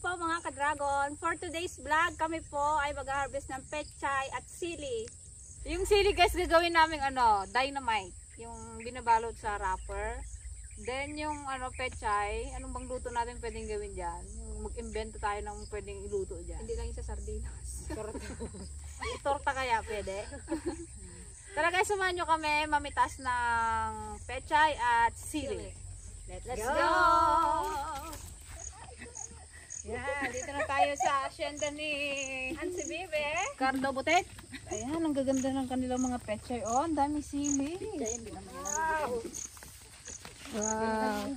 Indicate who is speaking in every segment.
Speaker 1: po mga ka-dragon. For today's vlog, kami po ay mag-harvest ng pechay at sili. Yung sili guys, gagawin namin dynamite. Yung binabalot sa wrapper. Then yung pechay, anong bang luto natin pwedeng gawin dyan? Yung mag-invento tayo ng pwedeng iluto dyan. Hindi lang yung sa sardinas. Torta kaya pwede. Tara guys, samahan nyo kami mamitas ng pechay at sili. Let's go! Yan, dito na tayo sa asyenda ni Hansi Bibe. Cardo Butet. Ayan, ang gaganda ng kanilang mga pechay. Oh, ang dami sili. Wow!
Speaker 2: Wow.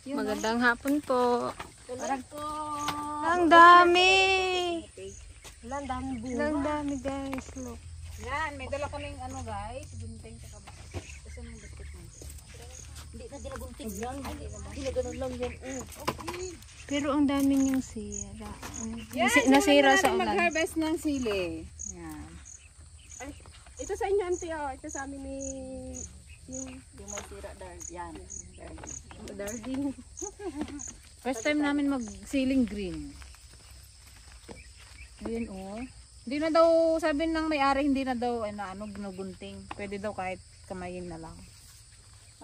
Speaker 1: Yun,
Speaker 2: Magandang hapon po.
Speaker 1: Parang po.
Speaker 2: Ang dami.
Speaker 1: Ang dami bunga.
Speaker 2: Ang dami guys. Look.
Speaker 1: Yan, may dala kaming guys. Gunting sa kabak. Kasi mong biscuit mo. Hindi na dinagunting yan. Hindi na ganun lang yan. Okay.
Speaker 2: Pero ang dami niyang sira.
Speaker 1: Yan,
Speaker 2: Nasira sa ulan.
Speaker 1: mag-harvest ng sili. Yan.
Speaker 3: Ay, ito sa inyo, auntie, oh. Ito sa amin ni...
Speaker 1: Yung may sira, yan.
Speaker 3: Darling.
Speaker 1: First time namin mag-siling green. Ayan oh. Hindi na daw, sabi ng may-ari, hindi na daw ginugunting. Pwede daw kahit kamayin na lang.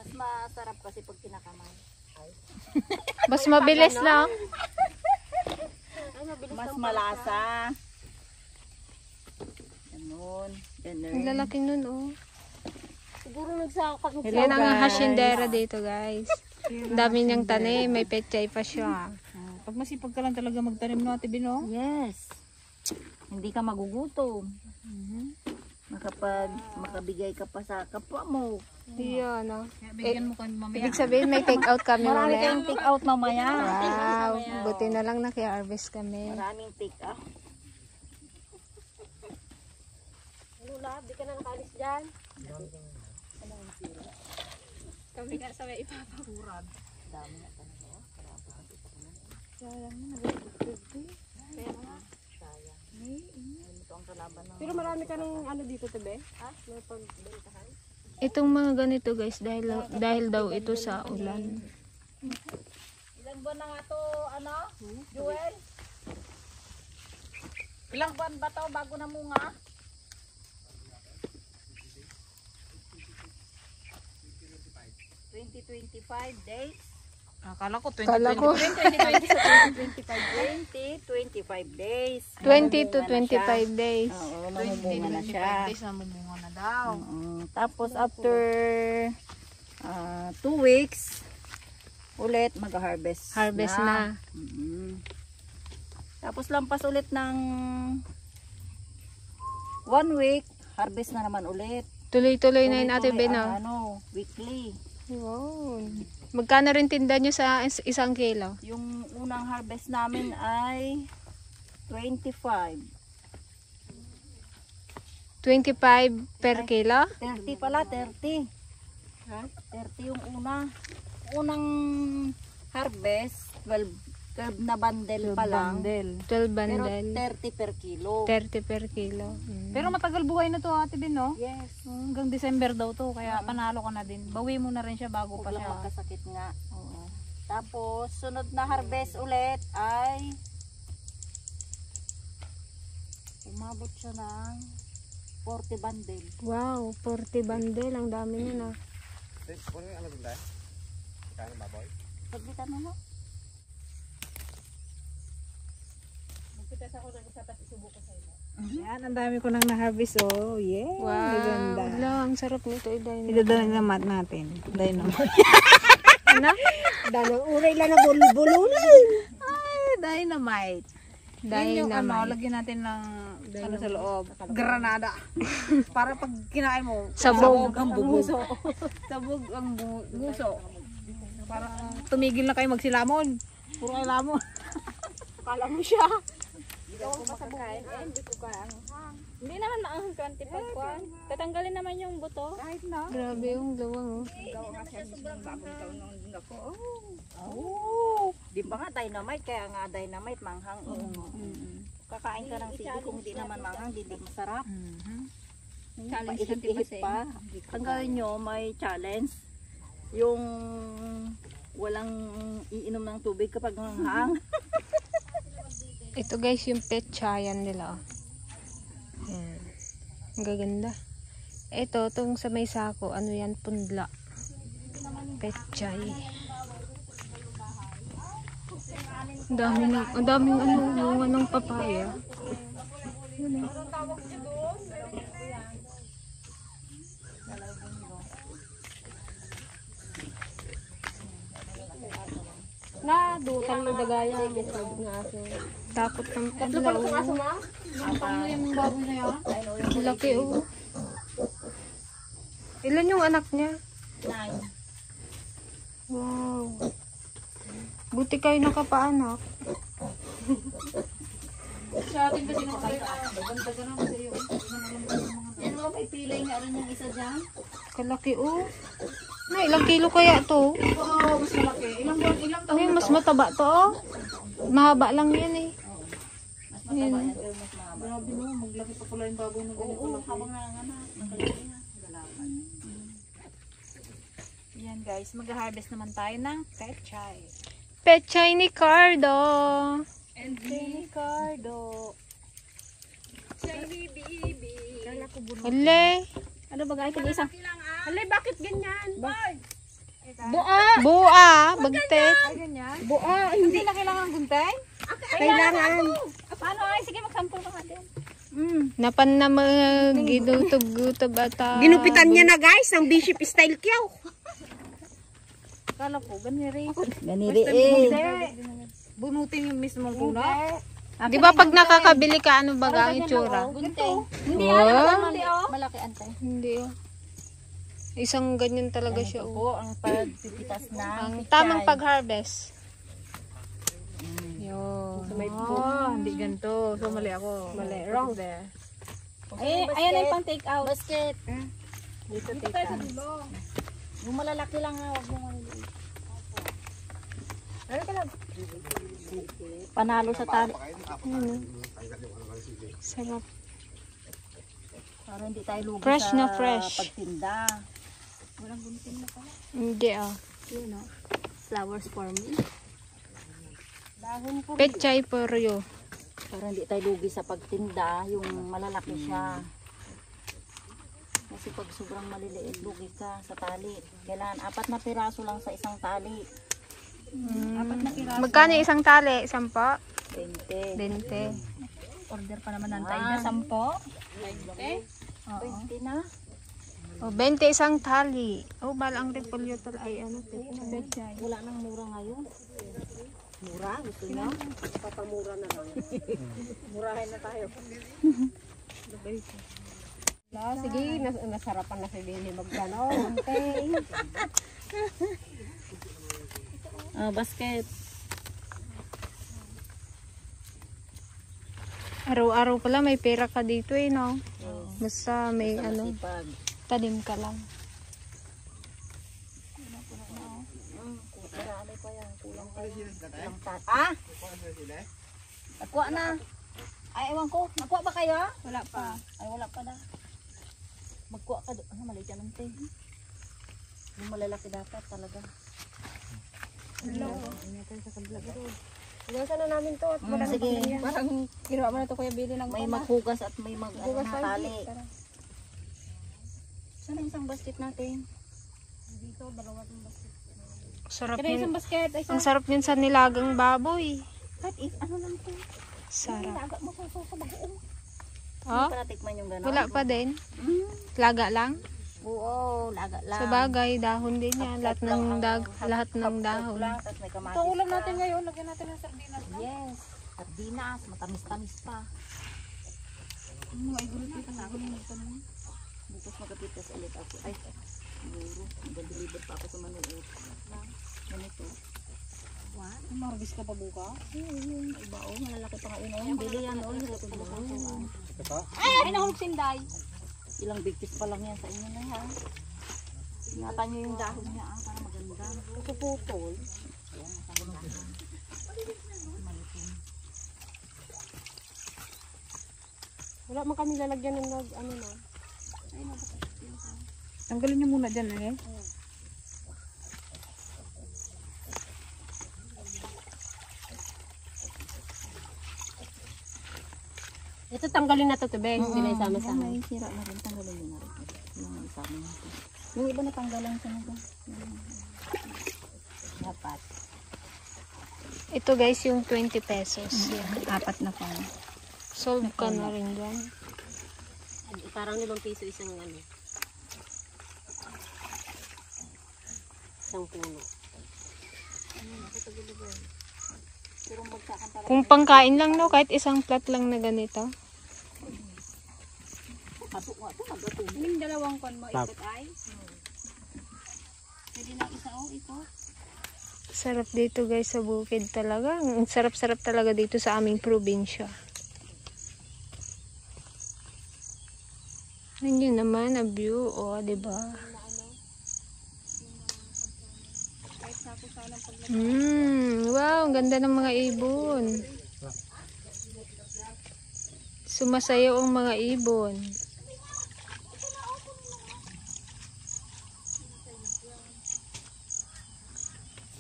Speaker 1: Mas masarap kasi pag kinakamay.
Speaker 2: Mas mabilis lang.
Speaker 3: Ay, mabilis
Speaker 4: Mas
Speaker 3: ng
Speaker 4: malasa. Ganun.
Speaker 2: Ang lalaki nun oh.
Speaker 3: Siguro nagsakot.
Speaker 2: Yan ang hasyendera dito guys. Ang dami niyang tanim. May pechay pa siya.
Speaker 1: Pag masipag ka lang talaga magtanim no, Ate Bino.
Speaker 4: Yes. Hindi ka magugutom. Makabigay ka pa sa kapwa mo.
Speaker 2: Iyon oh.
Speaker 1: Bigyan mo kami mamaya.
Speaker 2: Ibig sabihin may take out kami
Speaker 4: Marami
Speaker 2: mamaya.
Speaker 4: kayong take out mamaya.
Speaker 2: Wow. Buti na lang naki-harvest kami.
Speaker 4: Maraming take out.
Speaker 3: Lula, di ka na nakalis dyan.
Speaker 1: Kami nga sa may ipapahurad.
Speaker 4: Dami na talaga.
Speaker 1: Sayang na, nag-50.
Speaker 4: Kaya nga. Sayang. Ito ang kalaban ng...
Speaker 3: Pero marami ka ng dito, Tebe? Ha? May pagbentahan?
Speaker 2: Itong mga ganito guys dahil daw ito sa ulan.
Speaker 1: Ilang buwan na nga to, Joel? Ilang buwan ba to bago namunga?
Speaker 4: 20-25 days.
Speaker 1: Akala ko 20,
Speaker 2: Kala ko
Speaker 4: 20-25 days.
Speaker 2: 20 to 25 days.
Speaker 4: Oo, mamumunga na siya.
Speaker 1: 25 days na mumunga na daw.
Speaker 4: Tapos after 2 weeks, ulit mag-harvest.
Speaker 2: Harvest na.
Speaker 4: Tapos lampas ulit ng 1 week, harvest na naman ulit.
Speaker 2: Tuloy-tuloy na yun Ate
Speaker 4: Tuloy-tuloy
Speaker 2: Beno.
Speaker 4: ang weekly.
Speaker 2: Wow. Magkano rin tinda nyo sa 1 kilo?
Speaker 4: Yung unang harvest namin ay 25.
Speaker 2: 25 per kilo?
Speaker 4: 30 pala, 30.
Speaker 3: Ha?
Speaker 4: 30 yung unang harvest, 12 na bundle pa lang.
Speaker 2: 12
Speaker 4: Pero
Speaker 2: bundle.
Speaker 4: 30 per kilo.
Speaker 2: 30 per kilo.
Speaker 1: Pero matagal buhay na to Ate Ben, no?
Speaker 4: Yes.
Speaker 1: Hanggang December daw to, kaya panalo ka na din. Bawi mo na rin siya bago
Speaker 4: Huwag
Speaker 1: pa
Speaker 4: lang
Speaker 1: siya.
Speaker 4: magkasakit nga. Oo. Tapos, sunod na harvest ulit ay umabot siya ng 40 bundle.
Speaker 2: Wow, 40 bundle. Ang dami na na.
Speaker 4: Pagbitan mo mo?
Speaker 1: Yan, ang dami ko nang na-harvest, oh. Yeah,
Speaker 2: Wow.
Speaker 1: ganda.
Speaker 2: Wala, ang sarap nito.
Speaker 1: Idadalamat natin. Dynamite.
Speaker 2: Ano?
Speaker 3: Danang uray lang na bulbulunan.
Speaker 1: Ay, dynamite. Yun yung lagyan natin ng sa loob. Granada. Para pag kinain mo,
Speaker 2: Sabog.
Speaker 1: ang buso. Sabog ang buso. Para tumigil na kayo magsilamon. Puro kayo lamon.
Speaker 3: Kala mo siya.
Speaker 1: Hindi ko kaya. Hindi naman maanghang 25 kwan. Tatanggalin naman yung buto. Kahit na.
Speaker 2: Grabe yung luwang.
Speaker 4: Oh. Di ba nga dynamite? Kaya nga dynamite manghang. Kakain ka ng sili kung hindi naman manghang, hindi masarap.
Speaker 1: Challenge natin
Speaker 4: Ihip-ihip pa. Tanggalin nyo, may challenge. Yung walang iinom ng tubig kapag manghang.
Speaker 2: Ito guys, yung petchayan nila. Yan. Ang gaganda. Ito, itong sa may sako. Ano yan? Punla. Petchay. Ang daming ano, yung anong papaya. Yun eh.
Speaker 3: Na, dutan mo dagaya. Nga aso.
Speaker 2: Takot ng
Speaker 3: Tatlo pa
Speaker 2: adlaw.
Speaker 3: itong aso, ma?
Speaker 1: Yung baboy na yan.
Speaker 2: Ang laki oh. Ilan yung anak niya?
Speaker 4: 9.
Speaker 2: Wow. Buti kayo nakapaanak.
Speaker 1: Sa atin kasi nakaganda ka na kasi yung
Speaker 4: Yan mo, may pilay nga rin yung isa dyan.
Speaker 2: Kalaki oh. Na, ilang kilo kaya to?
Speaker 1: oo, mas malaki. Ilang taon
Speaker 2: Ay, mas mataba to oh. Mahaba lang yan eh.
Speaker 4: Mas mataba yan, pero mas mahaba.
Speaker 1: grabe no, maglaki pa pala yung baboy ng ganito.
Speaker 4: Oo, habang nanganganak. Makalaki na. Galaman.
Speaker 1: Yan guys, mag-harvest naman tayo ng petchay.
Speaker 2: Petchay ni Cardo.
Speaker 1: And Ricardo. Shiny baby.
Speaker 2: Ule.
Speaker 1: Ano ba guys? Isang
Speaker 3: Alay, bakit ganyan?
Speaker 2: Bua. Bagtet.
Speaker 1: ay ganyan.
Speaker 3: Buo,
Speaker 1: Hindi na kailangan guntay?
Speaker 3: kailangan.
Speaker 1: Paano ay? Sige, magsample ka natin.
Speaker 2: Napan na mag-gidutog-gutob ata.
Speaker 3: Ginupitan niya na guys, ang bishop style kyaw.
Speaker 1: Kala ko, ganiri.
Speaker 4: Ganiri eh.
Speaker 1: Bunutin yung mismong puno.
Speaker 2: Di ba pag nakakabili ka, ano ba ang itsura?
Speaker 1: Gunting.
Speaker 2: Hindi, oh.
Speaker 1: Malaki antay.
Speaker 2: Hindi oh. Isang ganyan talaga siya oh.
Speaker 4: Po, ang pagpipitas ng
Speaker 2: Ang
Speaker 4: pichay.
Speaker 2: tamang pag-harvest. Yun.
Speaker 1: Hindi ganito. So, mali ako.
Speaker 3: Mali, wrong.
Speaker 1: There.
Speaker 4: Ay,
Speaker 1: Ayan ay pang take out.
Speaker 4: basket.
Speaker 1: Dito take out.
Speaker 4: Yung malalaki lang ha, huwag yung maliliit. Panalo sa tali.
Speaker 2: Sarap.
Speaker 4: Para hindi tayo lugi
Speaker 2: Fresh
Speaker 4: sa
Speaker 2: na fresh.
Speaker 4: pagtinda.
Speaker 2: Hindi oh.
Speaker 1: Flowers for me.
Speaker 2: Petchay for you.
Speaker 4: Para hindi tayo lugi sa pagtinda, yung malalaki siya. Kasi pag sobrang maliliit, lugi ka sa tali. Kailangan 4 na piraso lang sa isang tali.
Speaker 2: Magkano isang tali? 10?
Speaker 4: 20.
Speaker 2: 20.
Speaker 1: Order pa naman ng tayo na 10.
Speaker 4: 20 na.
Speaker 2: O, 20 isang tali. Oh, balang repolyo tal ay ano. Petchay.
Speaker 4: Wala nang mura ngayon. Mura? Gusto niyo?
Speaker 3: Papamura na lang.
Speaker 4: Murahin na tayo.
Speaker 3: Sige, nasarapan na si Billy magkano. Okay.
Speaker 4: Basket.
Speaker 2: Araw-araw pala may pera ka dito eh, no? Basta may ano,
Speaker 4: Sipag.
Speaker 2: tanim ka lang.
Speaker 4: Marami pa yan. Kulang pa yan. Ah? Nakuha na. Ay, ewan ko. Nakuha ba kayo?
Speaker 1: Wala pa.
Speaker 4: Ay, wala pa na. Magkuha ka doon. Ano, maliit yan ang te. Yung malalaki dapat talaga.
Speaker 3: Iwasan na namin to at wala
Speaker 4: Sige.
Speaker 1: Parang ginawa mo na ito Kuya Billy ng
Speaker 4: May maghugas at may tali. Saan ang isang basket natin?
Speaker 2: Sarap
Speaker 1: Kaya isang
Speaker 2: yun.
Speaker 1: basket. Ay,
Speaker 2: Ang sarap yun sa nilagang baboy.
Speaker 4: Kahit ano lang to.
Speaker 2: Sarap.
Speaker 4: Laga mo sa bagoong.
Speaker 2: Oh,
Speaker 4: Para tikman yung gano'n.
Speaker 2: wala pa din. Laga lang.
Speaker 4: Oo, laga lang.
Speaker 2: Sa bagay, dahon din yan. Lahat ng lahat ng dahon.
Speaker 4: Lang, tapos may kamatis
Speaker 1: ito ulam
Speaker 4: pa.
Speaker 1: natin ngayon. Lagyan natin ng sardinas.
Speaker 4: Yes. Sardinas, matamis-tamis pa.
Speaker 1: Ay, gulit ito na.
Speaker 4: Bukas magapitas ulit ako. Ay, siguro. Mag-deliver pa ako sa Manila. Ganito.
Speaker 1: Marbis ka pa buka?
Speaker 4: Iba o, malalaki pa nga yun. Bili yan o.
Speaker 1: Ay, nahulog sinday.
Speaker 4: Ilang bigtis pa lang yan sa inyo na yan. Ingatan nyo yung dahon niya para maganda. Puputol.
Speaker 3: Wala man kami lalagyan ng ano na.
Speaker 1: Tanggalin niyo muna dyan eh.
Speaker 3: Ito tanggalin na to, Tubeng. Hindi na isama-sama.
Speaker 4: May sira na rin. Tanggalin mo na rin. Yung isama natin. Yung iba na tanggalan siya na.
Speaker 3: Dapat.
Speaker 2: Ito guys, yung 20 pesos. Yan.
Speaker 4: Apat na pa.
Speaker 2: Solve ka na rin dyan.
Speaker 3: Parang 5 piso isang ano. Isang puno.
Speaker 2: Kung pangkain lang, no? Kahit isang plat lang na ganito.
Speaker 1: Yung dalawang kon mo, ikot ay. Pwede na isa o, ikot.
Speaker 2: Sarap dito guys sa bukid talaga. Ang sarap-sarap talaga dito sa aming probinsya. Nandiyan naman ang view. O, diba? Wow, ang ganda ng mga ibon. Sumasayaw ang mga ibon.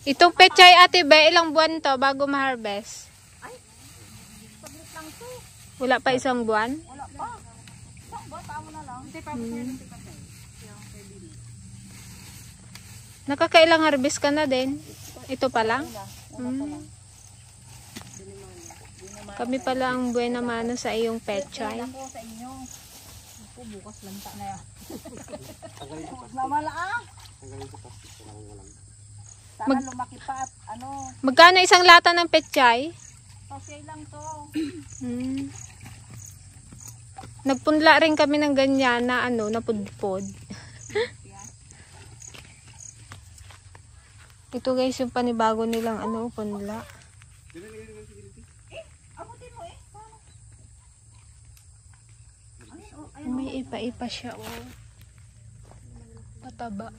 Speaker 2: Itong pechay ate ba, ilang buwan to bago ma-harvest?
Speaker 1: Sablit lang to.
Speaker 2: Wala pa isang buwan?
Speaker 1: Wala pa. Isang buwan, tama na lang. Hindi pa ako
Speaker 2: Nakakailang harvest ka na din? Ito pa lang? Kami pala ang buena mano sa iyong pechay.
Speaker 1: ako sa inyo. Ako, bukas lanta na yan. Mamala ah. Sana lumaki pa at ano.
Speaker 2: Magkano isang lata ng pechay?
Speaker 1: Okay lang to.
Speaker 2: Nagpunla rin kami ng ganyan na ano, napudpod. Ito guys, yung panibago nilang ano, punla.
Speaker 1: Abutin mo eh.
Speaker 2: May ipa-ipa siya, oh. Pataba.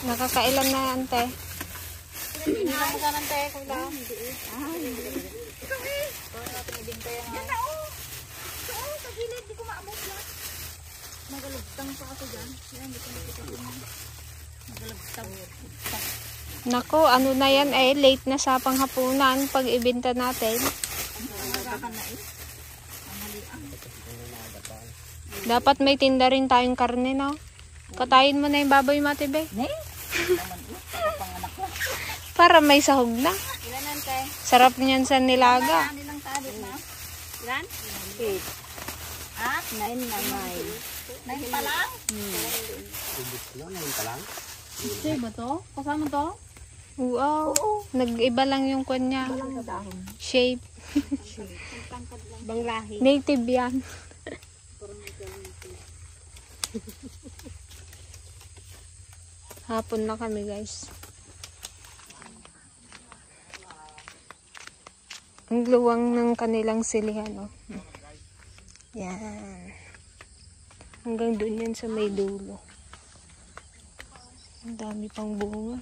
Speaker 2: Nakakailan na, ante?
Speaker 1: Hindi lang magkanan tayo kung lang. Hindi eh. Ikaw eh. Kung natin ibintay ang yan na oh. Ito oh, sa gilid. Hindi ko maamot na. Magalagtang pa ako dyan. Yan, hindi ko nakita ko na. Magalagtang.
Speaker 2: Nako, ano na yan eh, late na sa panghapunan pag ibenta natin. Dapat may tinda rin tayong karne, no? Katayin mo na yung baboy matibe. Para may sahog na.
Speaker 1: Ilan nante?
Speaker 2: Sarap niyan sa nilaga.
Speaker 1: Ano lang talit na? Ilan?
Speaker 4: 8.
Speaker 1: Ha?
Speaker 4: 9 na 9.
Speaker 1: 9 pa lang? Ito ba to? Kasama to?
Speaker 2: Wow. Nag-iba lang yung kanya. Shape.
Speaker 3: Bang lahi.
Speaker 2: Native yan. Hapon na kami guys. Ang luwang ng kanilang silihan, oh. Yan. Hanggang doon yan sa may dulo. Ang dami pang bunga.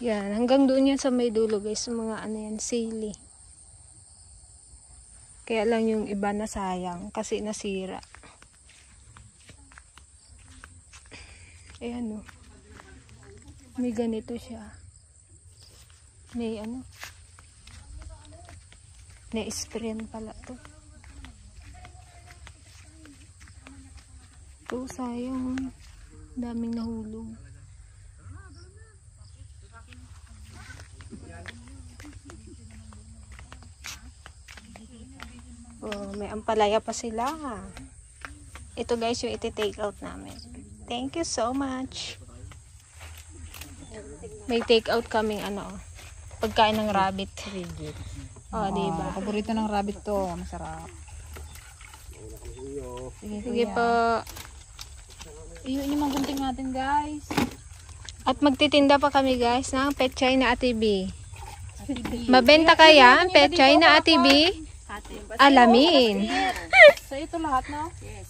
Speaker 2: Yan, hanggang doon yan sa may dulo guys, mga ano yan, sili. Kaya lang yung iba na sayang kasi nasira. Ayan o. May ganito siya. May ano. Na-sprayan pala to. Ito, sayang. Daming nahulog. Oh, may ampalaya pa sila. Ito guys yung iti-take out namin. Thank you so much. May take out kaming ano, pagkain ng rabbit. Oh, diba?
Speaker 1: Paborito ng rabbit to. Masarap.
Speaker 2: Sige po.
Speaker 1: Iyon yung magunting natin guys.
Speaker 2: At magtitinda pa kami guys ng pechay na Ate B. Mabenta kaya ang pechay na Ate B? Alamin.
Speaker 1: So ito lahat no?
Speaker 4: Yes.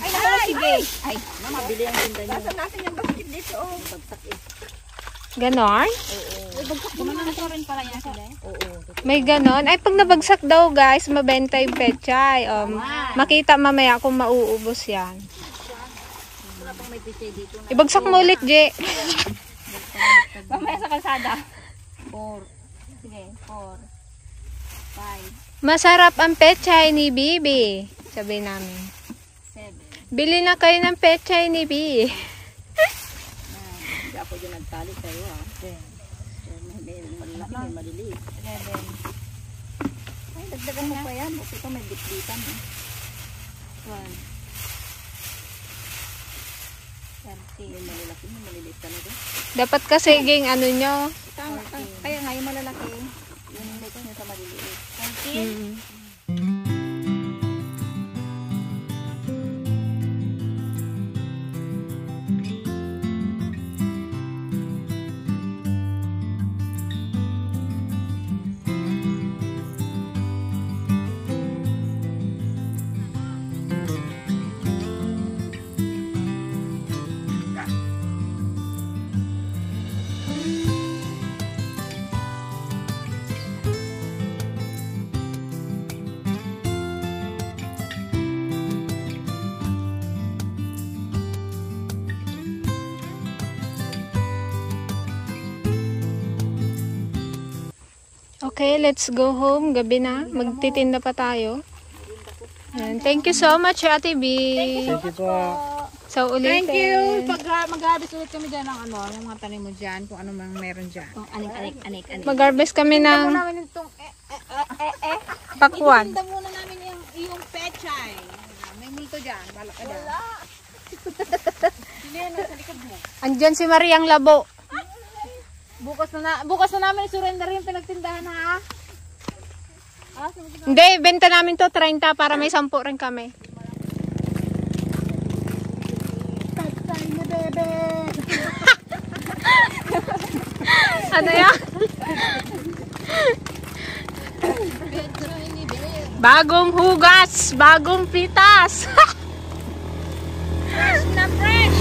Speaker 1: Ay, naku, sige.
Speaker 4: Ay, mabili ang tinda niyo.
Speaker 1: Nasaan natin yung basket dito? Oh.
Speaker 4: Bagsak eh.
Speaker 2: Ganon?
Speaker 4: Oo.
Speaker 1: rin pala yan sila.
Speaker 4: Oo.
Speaker 2: May ganon. Ay, pag nabagsak daw guys, mabenta yung pechay. Makita mamaya kung mauubos yan.
Speaker 4: Wala pang may pichay dito na.
Speaker 2: Ibagsak mo ulit, Je.
Speaker 1: Mamaya sa kalsada.
Speaker 4: 4. Sige, 4. 5.
Speaker 2: Masarap ang pechay ni Bibi. Sabi namin.
Speaker 4: 7.
Speaker 2: Bili na kayo ng pechay ni Bibi.
Speaker 4: Hindi ako dyan nagtali kayo ha. 10. May malaki, may maliliit. 11. Ay, dagdagan mo pa yan. Buti ito may bitbitan. 12. 13. May malalaki, may maliliit talaga.
Speaker 2: Dapat kasi ging ano nyo.
Speaker 4: Kaya nga yung malalaki, yung mix nyo sa maliliit. 14.
Speaker 2: Okay, let's go home. Gabi na. Magtitinda pa tayo. Ayan. Thank you so much, Ate B.
Speaker 3: Thank you po.
Speaker 2: So, ulitin.
Speaker 1: Thank you. Pag mag-harvest ulit kami dyan ng ano, yung mga tanim mo dyan, kung ano mang meron dyan.
Speaker 4: Anik.
Speaker 2: Mag-harvest kami ng
Speaker 1: Namin itong
Speaker 2: pakwan.
Speaker 1: Tinda muna namin yung pechay. May multo dyan. Balak ka dyan. Wala. Hindi yan, sa likod mo.
Speaker 2: Andyan si Mariang Labo.
Speaker 1: Bukas na namin surrender yung pinagtindahan ha.
Speaker 2: Hindi, benta namin to 30 para may 10 rin kami. Ano yan? Bagong hugas, bagong pitas.
Speaker 1: Fresh na fresh.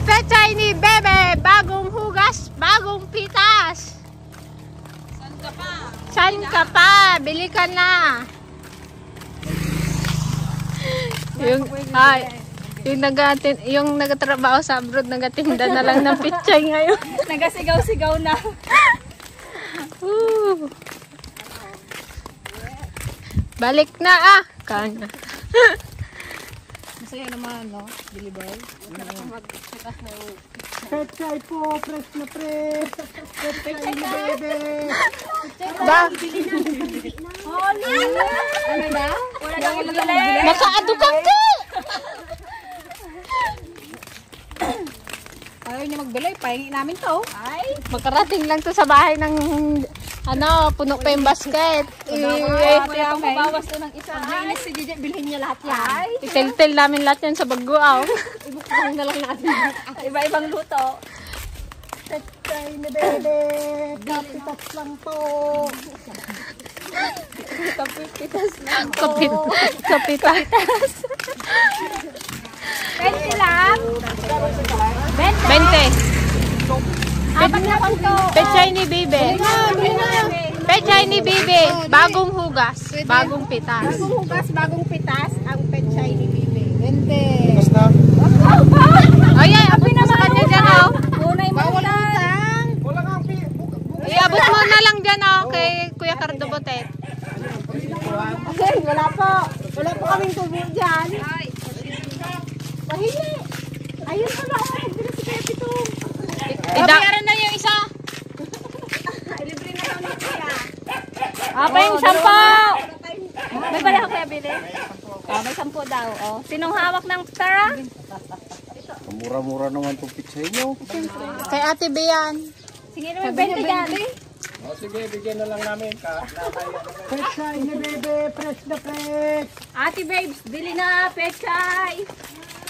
Speaker 2: Pechay ni Bebe, bagong hugas, bagong pitas.
Speaker 1: Saan ka pa?
Speaker 2: Saan ka pa? Bili ka na. Yung nagatrabaho sa abroad, nagatinda na lang ng pechay ngayon.
Speaker 1: Nagasigaw-sigaw na.
Speaker 2: Woo. Balik na Kana.
Speaker 1: Masaya naman, no? Deliver.
Speaker 3: Pechay po, fresh na fresh. Pechay ni Bebe.
Speaker 2: Ba?
Speaker 1: Ano na? Wala nang magbili.
Speaker 2: Makaadukang ka!
Speaker 1: Ayaw niya magbili. Pahingi namin to. Ay.
Speaker 2: Magkarating lang to sa bahay ng puno pa yung basket.
Speaker 1: Kaya mabawas to ng isa. Pag nainis si Gigi, bilhin niya lahat yan.
Speaker 2: Itil-til namin lahat yan sa baguaw.
Speaker 1: Ibuksan na lang natin. Iba-ibang luto.
Speaker 3: Pechay ni Bebe. Kapitas lang po.
Speaker 1: Kapitas na.
Speaker 2: Kapitas.
Speaker 1: 20 lang.
Speaker 2: 20.
Speaker 1: Apat na lang to.
Speaker 2: Pechay ni Bibe. Pechay ni Bibe. Bagong hugas, bagong pitas.
Speaker 1: Bagong hugas, bagong pitas. Ang pechay ni Bibi. 20.
Speaker 3: Basta.
Speaker 2: Ay, abot mo sa kanya dyan,
Speaker 1: Unay mautang.
Speaker 3: Wala nga
Speaker 2: Iabot mo na lang dyan, kay Kuya Cardo Botet.
Speaker 1: Okay, wala po. Wala po kaming tubo dyan. Mahili. Ayun pa ba? Nagbili si Kuya Pitong.
Speaker 2: Bayaran na yung isa.
Speaker 1: Libre na kami kuya.
Speaker 2: Apa yung 10?
Speaker 1: May bala ka kuya bili? May 10 daw. Sinong hawak ng tara?
Speaker 3: Mura-mura naman itong pichay nyo.
Speaker 2: Kay Ate Bian.
Speaker 1: Sige na may 20 dyan.
Speaker 3: Sige, bigyan na lang namin. Pechay ni Bebe, fresh na fresh.
Speaker 1: Ate babes, bili na pechay.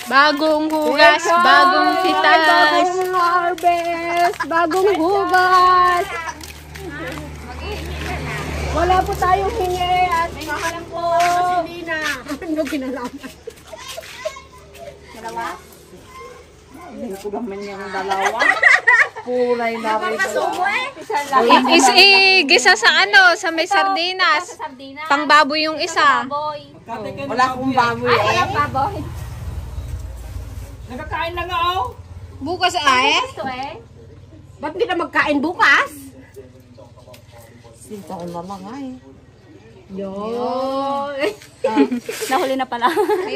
Speaker 2: Bagong hugas, bagong pitas.
Speaker 1: Bagong harvest, bagong hugas. Wala po tayong hingi at makalang po.
Speaker 3: Ano kinalaman?
Speaker 1: Dalawa?
Speaker 4: Hindi ko naman yung dalawa.
Speaker 3: Puray na rin.
Speaker 2: Gisa sa ano, sa may sardinas. Pangbaboy yung isa.
Speaker 3: Wala akong baboy eh.
Speaker 1: Walang baboy.
Speaker 3: Nakakain lang ako.
Speaker 2: Bukas ay?
Speaker 1: Gusto eh.
Speaker 3: Ba't di na magkain bukas?
Speaker 4: Sinta ko na lang ay.
Speaker 1: Nahuli na pala.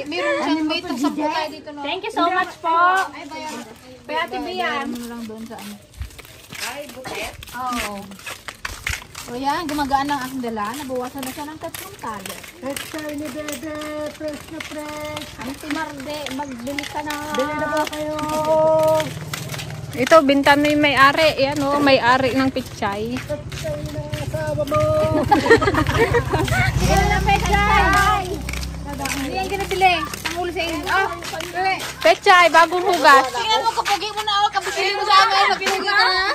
Speaker 2: Meron siyang may itong sampo tayo dito, no?
Speaker 1: Thank you so much po.
Speaker 2: Kaya Ate Bian.
Speaker 1: Oh. So yan, gumagaan ang aking dala. Nabawasan na siya ng 3 talo.
Speaker 3: Pechay ni Bebe, fresh na fresh.
Speaker 1: Ang timarde, magbili ka na.
Speaker 3: Bili na ba kayo?
Speaker 2: Ito, bintan mo yung may-ari. Yan o, may-ari ng pichay.
Speaker 3: Pechay na asawa mo.
Speaker 1: Yan na, Pechay. Hindi yan kinabili. Ang ulo sa inyo. Oh,
Speaker 2: Pechay, bagong hugas.
Speaker 1: tingnan mo, kapugi mo na ako. Kabisili mo sa amin. Napinugi ka na.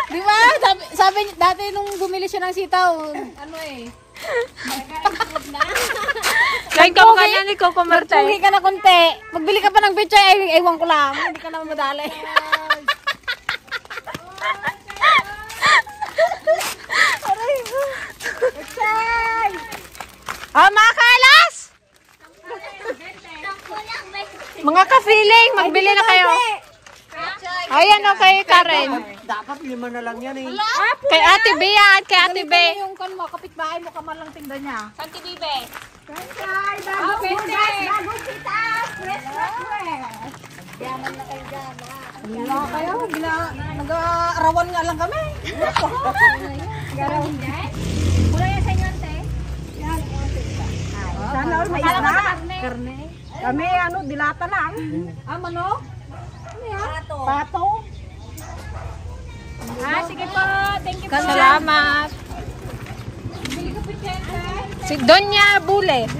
Speaker 1: Di ba? Sabi dati nung bumili siya ng sitaw, ano eh.
Speaker 2: Kain ka mo kanya ni Coco Martay.
Speaker 1: Pugi ka na konti. Magbili ka pa ng Pechay, ay ewan ko lang. Hindi ka naman madali.
Speaker 2: Oh, mga kalas! Mga ka-feeling, magbili na kayo. Ayan o, kay Karen.
Speaker 3: Dapat 5 na lang yan eh.
Speaker 2: Kay Ate B yan, kay Ate B.
Speaker 1: Yung kan mo, kapitbahay mo ka man lang tinda niya.
Speaker 2: Santi Bibe.
Speaker 1: Pechay, bagong butas, bagong pitas, fresh na fresh. Yaman na kayo dyan, ha? Wala kayo, nag-arawan nga lang kami. Garawan dyan? Mula yan sa inyo, ante? Yan, sana all may isda. Karne. Kami, dilata lang. Ah, manok? Ano yan? Pato. Sige po. Thank you po.
Speaker 2: Salamat.
Speaker 1: Bili ka Pechay.
Speaker 2: Si Donya Bule.
Speaker 1: 20.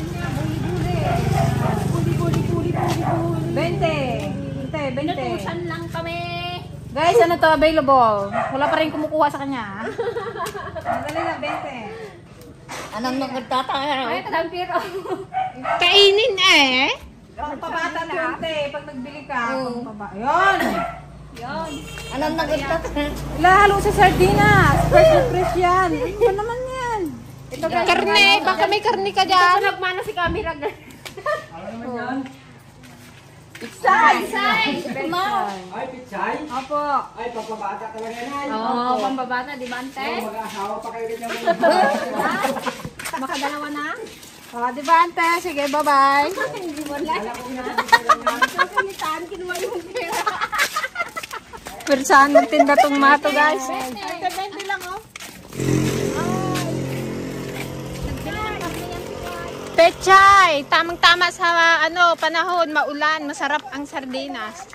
Speaker 1: 20 lang kami. Guys, ano to available? Wala pa rin kumukuha sa kanya. Madali lang, 20.
Speaker 4: Anong nagtataka?
Speaker 1: Ay, tagang piro.
Speaker 2: Kainin eh.
Speaker 1: Pabata na. 20, pag nagbili ka. Yun. Yun.
Speaker 4: Anong nagtataka?
Speaker 1: Lalo sa sardinas. Fresh na fresh yan. Ano naman yan? Ito guys.
Speaker 2: Karne, baka may karne ka dyan.
Speaker 1: Nagmana si camera.
Speaker 3: Ano naman yan?
Speaker 1: Pechay.
Speaker 3: Ay, pichay?
Speaker 1: Opo.
Speaker 3: Ay, papabata ka lang yan ay.
Speaker 1: Oo, pambabata, di ba ante?
Speaker 3: Mag-asawa pa kayo ganyan mo.
Speaker 1: Makadalawa na? O, di ba ante? Sige, bye-bye. Hindi mo lang. Nakalitan, kinuha yung pera.
Speaker 2: Persahan ng tinda tong mato, guys.
Speaker 1: 20 lang, oh.
Speaker 2: Pechay, tamang-tama sa panahon, maulan, masarap ang sardinas.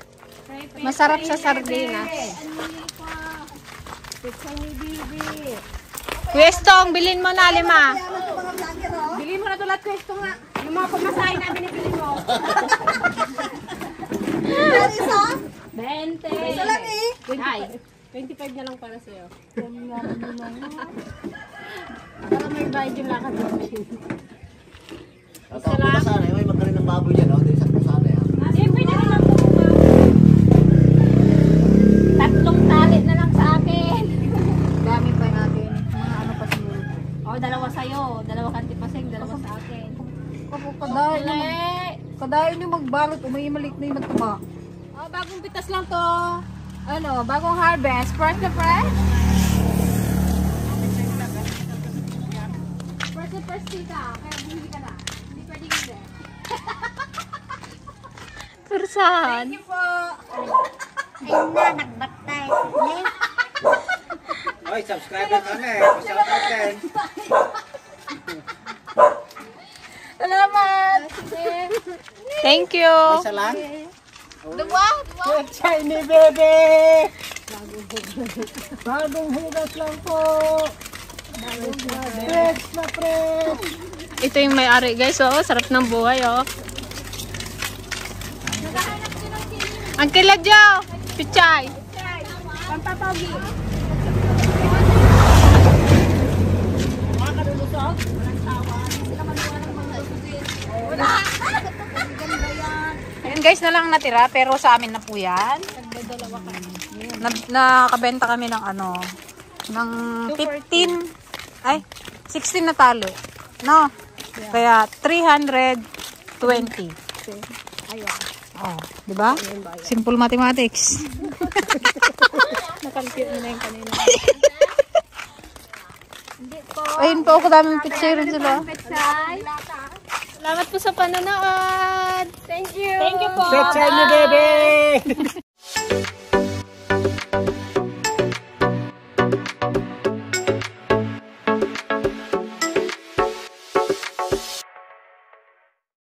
Speaker 2: Masarap sa sardinas. Kwestong, bilhin mo na 5.
Speaker 1: Bili mo na tulad ko ito nga. Yung mga pagmasahin na binibili mo. 20. Isa lang eh. Ay. 25 na lang para sa'yo. Para may bayad yung lakad mo.
Speaker 5: At ako na sana, may magkaroon ng baboy dyan, o, din sa kusana yan.
Speaker 1: Pwede naman po. 3 tali na lang sa akin. Gamit pa natin. Mga ano pa siguro. O, 2 sa'yo. 2 kantipasing, 2 sa akin. Kadayon yung magbalot. Umayimalik na yung magtaba. O, bagong pitas lang to. Ano, bagong harvest. Fresh na fresh. Fresh na fresh tita. Kaya bumili ka na. Hindi pwedeng hindi.
Speaker 2: Persahan.
Speaker 1: Thank you po.
Speaker 4: Ayun na, nagbatay.
Speaker 3: Ay, subscriber ka na eh. Pasalamat din.
Speaker 1: Salamat.
Speaker 2: Thank you.
Speaker 3: Isa lang?
Speaker 1: Dua.
Speaker 3: Pechay ni Bebe! Bagong hugas lang po. Fresh na fresh.
Speaker 2: Ito yung may-ari, guys. Oh, sarap ng buhay, oh. Ang kiladyo, Pechay.
Speaker 1: Pampapagi.
Speaker 2: Ayan guys, na lang natira, pero sa amin na po yan.
Speaker 1: nakabenta kami ng ano, ng 15, ay, 16 na tali. No? Kaya 320.
Speaker 2: Ayan.
Speaker 1: Oh, di ba? Simple mathematics.
Speaker 2: Nakalkit mo na yung kanina.
Speaker 1: Ayun po, ako daming picture rin sila.
Speaker 2: Salamat po sa panonood. Thank you. Thank you po.
Speaker 3: Pechay ni Bebe!